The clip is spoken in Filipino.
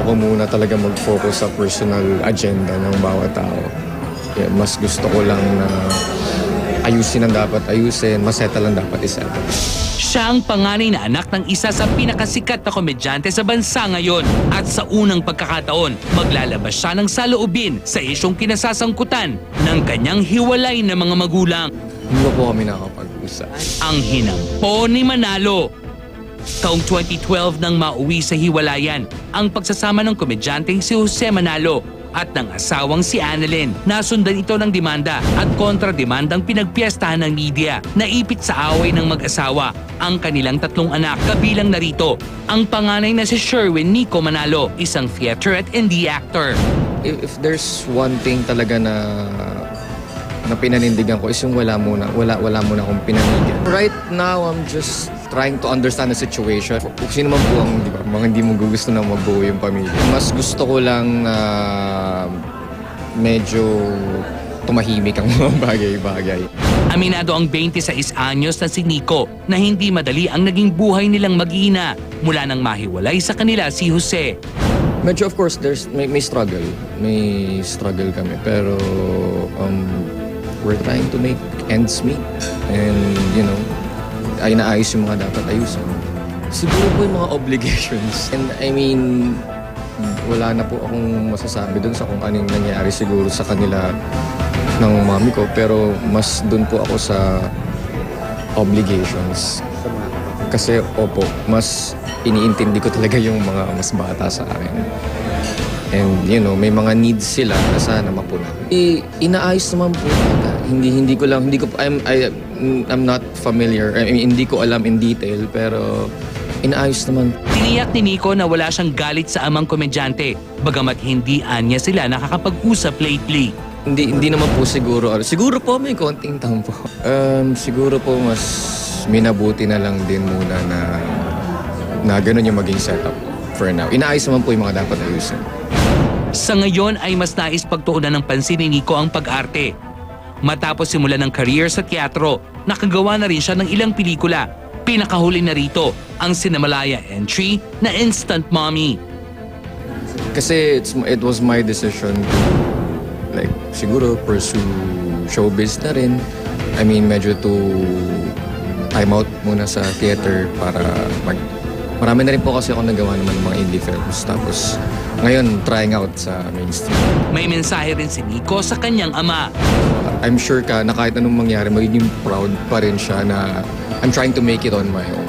ko muna talaga mag-focus sa personal agenda ng bawat tao. Yeah, mas gusto ko lang na ayusin ang dapat ayusin, masettle ang dapat isettle. Siya ang panganay na anak ng isa sa pinakasikat na komedyante sa bansa ngayon. At sa unang pagkakataon, maglalabas siya ng saloobin sa isyong kinasasangkutan ng kanyang hiwalay na mga magulang. Hindi po kami nakapag-usap. Ang hinampo ni Manalo. Taong 2012 nang mauwi sa hiwalayan ang pagsasama ng komedyanteng si Jose Manalo at ng asawang si Annalyn. Nasundan ito ng demanda at kontrademandang pinagpiestahan ng media. Naipit sa away ng mag-asawa ang kanilang 3 anak, kabilang narito ang panganay na si Sherwin Nico Manalo, isang theater at indie actor. If there's one thing talaga na pinanindigan ko is yung wala muna akong pinanindigan. Right now, I'm just trying to understand the situation. Kung sino man po ang, di ba, mga hindi mo gusto na mabuo yung pamilya. Mas gusto ko lang medyo tumahimik ang mga bagay-bagay. Aminado ang 26 anyos na si Nico na hindi madali ang naging buhay nilang mag-ina mula nang mahiwalay sa kanila si Jose. Medyo of course, may struggle. May struggle kami. Pero we're trying to make ends meet. And, you know, ay naayos yung mga dapat ayusin. Siguro po yung mga obligations. And I mean, wala na po akong masasabi dun sa kung anong nangyari siguro sa kanila ng mami ko. Pero mas dun po ako sa obligations. Kasi opo, mas iniintindi ko talaga yung mga mas bata sa akin. And you know, may mga needs sila na sana mapunan. Inaayos naman po ata. I'm not familiar. I mean, hindi ko alam in detail, pero inaayos naman. Tiniyak ni Nico na wala siyang galit sa amang komedyante, bagamat hindi anya sila nakakapag-usap lately. Hindi naman po siguro. Siguro po may konting tampo. Siguro po mas minabuti na lang din muna na ganun yung maging setup for now. Inaayos naman po yung mga dapat ayusin. Sa ngayon ay mas nais pagtuunan ng pansin ni Nico ang pag-arte. Matapos simulan ng career sa teatro, nakagawa na rin siya ng ilang pelikula. Pinakahuli na rito ang Cinemalaya entry na Instant Mommy. Kasi it was my decision to siguro pursue showbiz na rin. I mean, medyo to time out muna sa theater para marami na rin po kasi ako nagawa naman ng mga indie films. Tapos ngayon, trying out sa mainstream. May mensahe rin si Nico sa kanyang ama. I'm sure na kahit anong mangyari, magiging proud pa rin siya na I'm trying to make it on my own.